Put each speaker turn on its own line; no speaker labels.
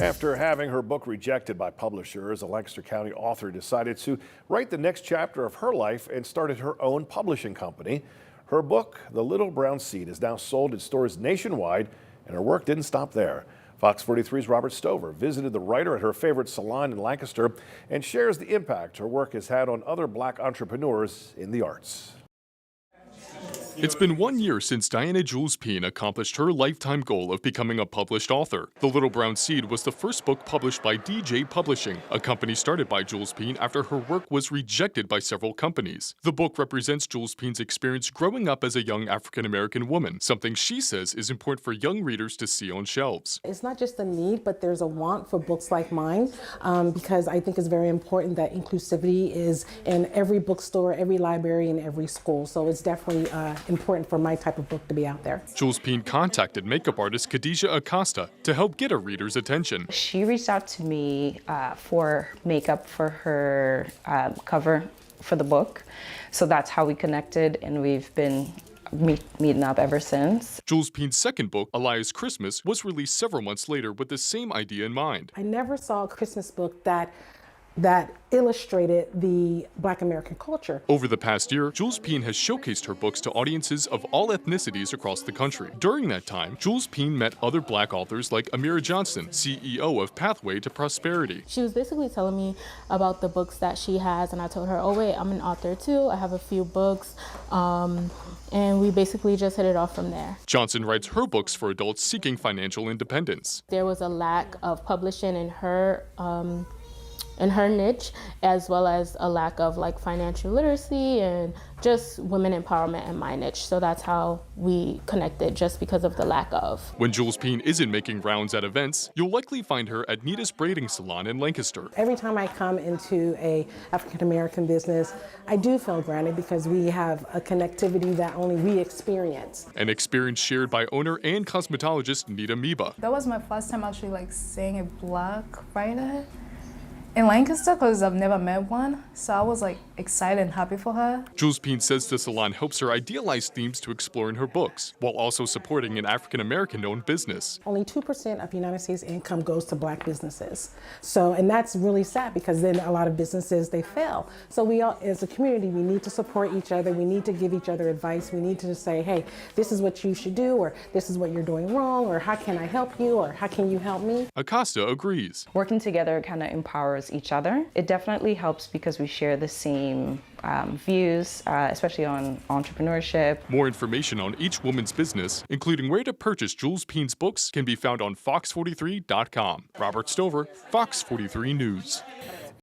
After having her book rejected by publishers, a Lancaster County author decided to write the next chapter of her life and started her own publishing company. Her book, The Little Brown Seed, is now sold in stores nationwide, and her work didn't stop there. Fox 43's Robert Stover visited the writer at her favorite salon in Lancaster and shares the impact her work has had on other Black entrepreneurs in the arts.
It's been 1 year since Diana Jules-Peene accomplished her lifetime goal of becoming a published author. The Little Brown Seed was the first book published by DJPublishing, a company started by Jules-Peene after her work was rejected by several companies. The book represents Jules-Peene's experience growing up as a young African-American woman, something she says is important for young readers to see on shelves.
It's not just a need, but there's a want for books like mine, because I think it's very important that inclusivity is in every bookstore, every library, and every school. So it's definitely important for my type of book to be out there.
Jules-Peene contacted makeup artist Khadijah Acosta to help get a reader's attention.
She reached out to me for makeup for her cover for the book. So that's how we connected, and we've been meeting up ever since.
Jules-Peene's second book, Elias Christmas, was released several months later with the same idea in mind.
I never saw a Christmas book that illustrated the Black American culture.
Over the past year, Jules-Peene has showcased her books to audiences of all ethnicities across the country. During that time, Jules-Peene met other Black authors like Amira Johnson, CEO of Pathway to Prosperity.
She was basically telling me about the books that she has, and I told her, oh wait, I'm an author too, I have a few books, and we basically just hit it off from there.
Johnson writes her books for adults seeking financial independence.
There was a lack of publishing in her niche, as well as a lack of financial literacy and just women empowerment in my niche. So that's how we connected, just because of the lack of.
When Jules-Peene isn't making rounds at events, you'll likely find her at Nita's Braiding Salon in Lancaster.
Every time I come into a African-American business, I do feel granted because we have a connectivity that only we experience.
An experience shared by owner and cosmetologist Nita Miba.
That was my first time actually seeing a Black writer in Lancaster, because I've never met one, so I was excited and happy for her.
Jules-Peene says the salon helps her idealize themes to explore in her books, while also supporting an African-American-owned business.
Only 2% of the United States income goes to Black businesses. So, and that's really sad, because then a lot of businesses, they fail. So we all, as a community, we need to support each other. We need to give each other advice. We need to just say, hey, this is what you should do, or this is what you're doing wrong, or how can I help you, or how can you help me?
Acosta agrees.
Working together kind of empowers each other. It definitely helps because we share the same views, especially on entrepreneurship.
More information on each woman's business, including where to purchase Jules-Peene's books, can be found on fox43.com. Robert Stover, Fox 43 News.